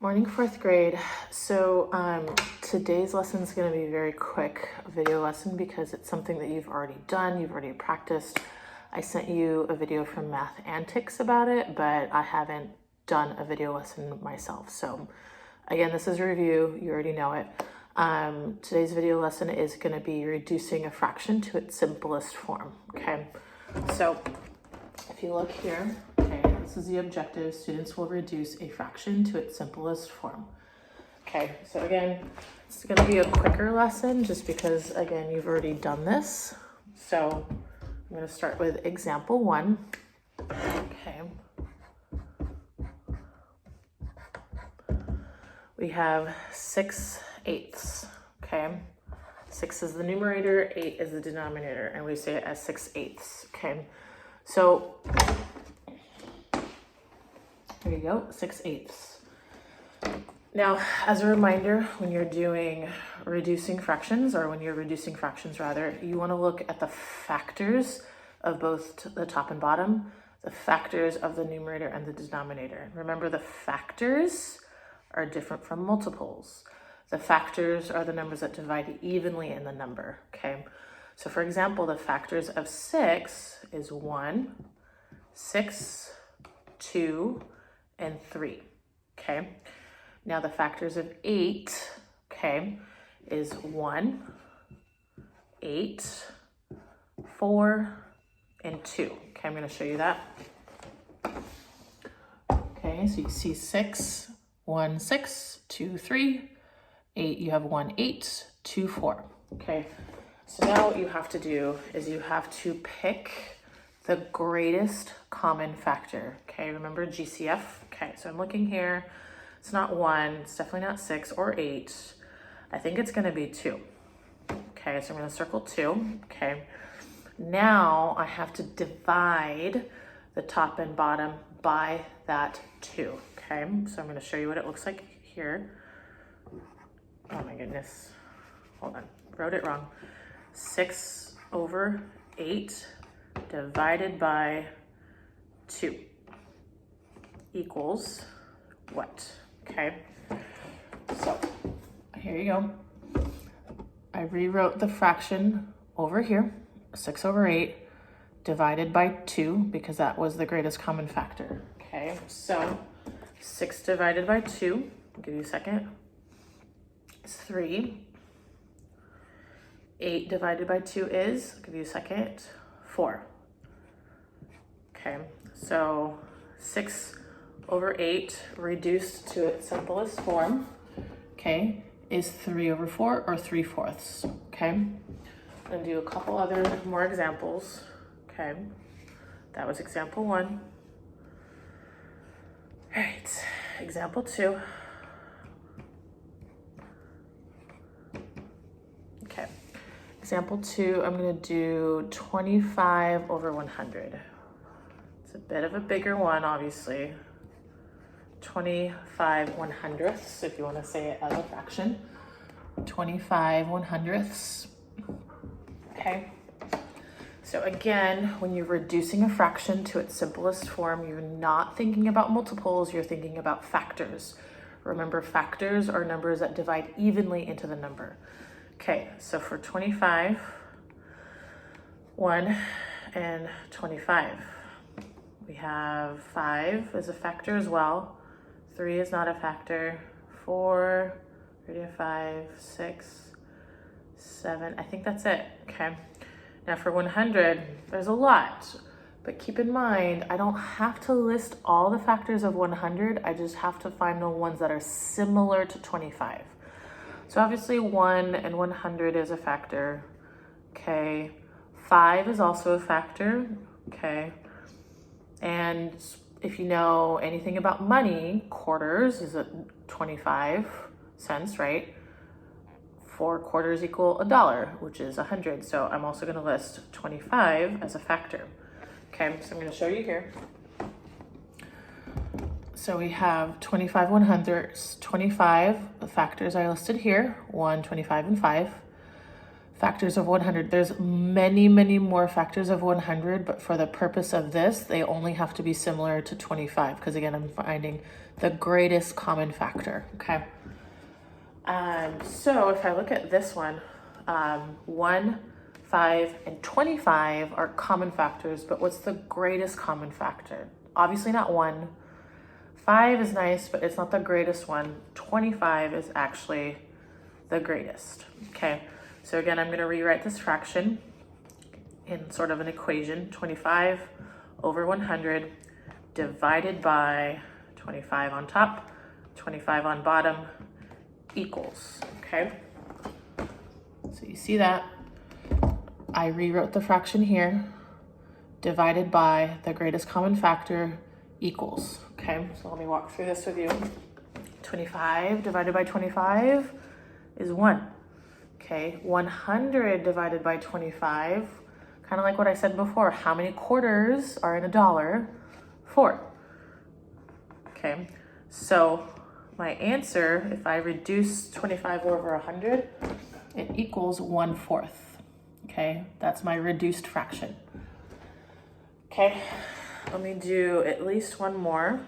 Morning, fourth grade. So today's lesson is going to be a very quick video lesson because it's something that you've already done, you've already practiced. I sent you a video from Math Antics about it, but I haven't done a video lesson myself. So again, this is a review, you already know it. Today's video lesson is going to be reducing a fraction to its simplest form, okay? So if you look here, okay, this is the objective. Students will reduce a fraction to its simplest form. Okay, so again, it's going to be a quicker lesson just because, again, you've already done this. So I'm going to start with example 1. Okay. We have 6/8, okay? 6 is the numerator, 8 is the denominator, and we say it as 6/8, okay? So there you go, 6/8. Now, as a reminder, when you're doing reducing fractions, or when you're reducing fractions rather, you want to look at the factors of both the top and bottom, the factors of the numerator and the denominator. Remember, the factors are different from multiples. The factors are the numbers that divide evenly in the number, okay? So for example, the factors of 6 is 1, 6, 2, and 3, okay? Now the factors of 8, okay, is 1, 8, 4, and 2. Okay, I'm gonna show you that. Okay, so you see 6, 1, 6, 2, 3, 8, you have 1, 8, 2, 4, okay? So now what you have to do is you have to pick the greatest common factor, okay? Remember GCF? Okay, so I'm looking here. It's not 1, it's definitely not 6 or 8. I think it's gonna be 2. Okay, so I'm gonna circle 2, okay? Now I have to divide the top and bottom by that 2, okay? So I'm gonna show you what it looks like here. Oh my goodness, hold on, wrote it wrong. 6/8 divided by 2 equals what? Okay, so here you go. I rewrote the fraction over here, 6/8 divided by 2 because that was the greatest common factor. Okay, so 6 divided by 2, I'll give you a second, it's 3. 8 divided by 2 is, I'll give you a second, 4. Okay, so 6/8 reduced to its simplest form, okay, is 3/4 or 3/4, okay? I'm gonna do a couple other more examples, okay? That was example 1. All right, example 2. Okay, example 2, I'm gonna do 25/100. It's a bit of a bigger one, obviously. 25/100ths, if you want to say it as a fraction. 25/100ths. Okay. So again, when you're reducing a fraction to its simplest form, you're not thinking about multiples, you're thinking about factors. Remember, factors are numbers that divide evenly into the number. Okay, so for 25, 1 and 25. We have 5 as a factor as well. 3 is not a factor. 4, 5, 6, 7. I think that's it, okay? Now for 100, there's a lot. But keep in mind, I don't have to list all the factors of 100. I just have to find the ones that are similar to 25. So obviously 1 and 100 is a factor, okay? 5 is also a factor, okay? And if you know anything about money, quarters is at 25 cents, right? 4 quarters equal $1, which is 100. So I'm also gonna list 25 as a factor. Okay, so I'm gonna show you here. So we have 25/100ths, 25, the factors I listed here, 1, 25, and 5. factors of 100. There's many, many more factors of 100, but for the purpose of this, they only have to be similar to 25, because again, I'm finding the greatest common factor, okay? So if I look at this one, 1, 5, and 25 are common factors, but what's the greatest common factor? Obviously not 1. 5 is nice, but it's not the greatest one. 25 is actually the greatest, okay? So again, I'm gonna rewrite this fraction in sort of an equation, 25 over 100 divided by 25 on top, 25 on bottom equals, okay? So you see that? I rewrote the fraction here, divided by the greatest common factor equals, okay? So let me walk through this with you. 25 divided by 25 is 1. Okay, 100 divided by 25, kind of like what I said before. How many quarters are in a dollar? 4. Okay, so my answer, if I reduce 25 over 100, it equals 1/4. Okay, that's my reduced fraction. Okay, let me do at least one more.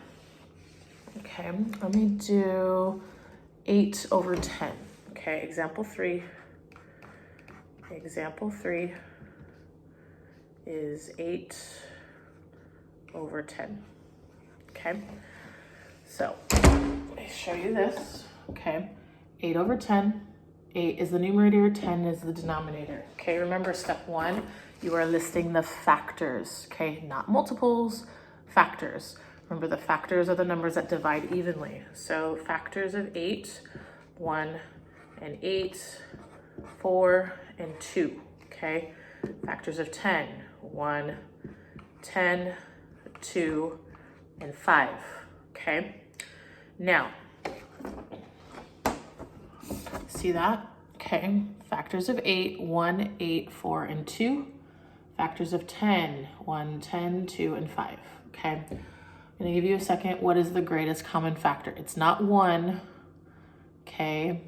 Okay, let me do 8 over 10. Okay, example 3. Example 3 is 8 over 10. Okay, so let me show you this. Okay, 8 over 10. 8 is the numerator, 10 is the denominator. Okay, remember step 1, you are listing the factors. Okay, not multiples, factors. Remember, the factors are the numbers that divide evenly. So factors of 8, 1 and 8, 4 and 2, okay? Factors of 10, 1, 10, 2, and 5, okay? Now, see that? Okay, factors of 8, 1, 8, 4, and 2. Factors of 10, 1, 10, 2, and 5, okay? I'm gonna give you a second. What is the greatest common factor? It's not 1, okay?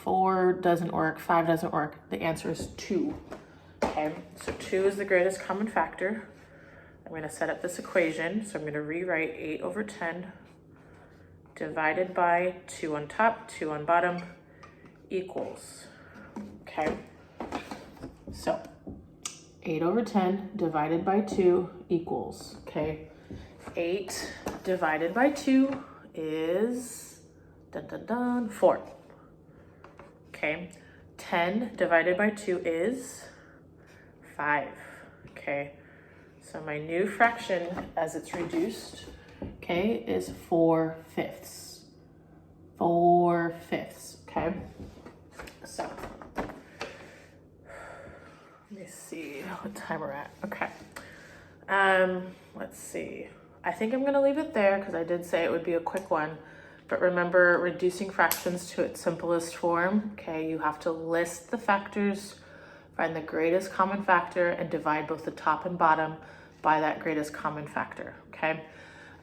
4 doesn't work, 5 doesn't work. The answer is 2, okay? So 2 is the greatest common factor. I'm gonna set up this equation. So I'm gonna rewrite 8 over 10 divided by 2 on top, 2 on bottom equals, okay? So 8 over 10 divided by 2 equals, okay? 8 divided by 2 is, 4. Okay, 10 divided by 2 is 5, okay? So my new fraction, as it's reduced, okay, is 4/5. 4/5, okay? So, let me see what time we're at, okay. Let's see. I think I'm gonna leave it there because I did say it would be a quick one. But remember, reducing fractions to its simplest form, okay, you have to list the factors, find the greatest common factor, and divide both the top and bottom by that greatest common factor, okay?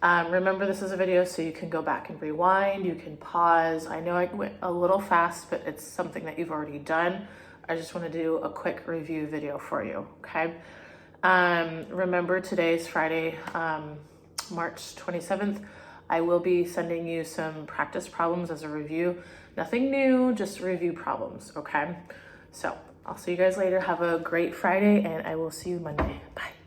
Remember, this is a video, so you can go back and rewind, you can pause. I know I went a little fast, but it's something that you've already done. I just want to do a quick review video for you, okay? Remember, today's Friday, March 27th. I will be sending you some practice problems as a review. Nothing new, just review problems, okay? So I'll see you guys later. Have a great Friday, and I will see you Monday. Bye.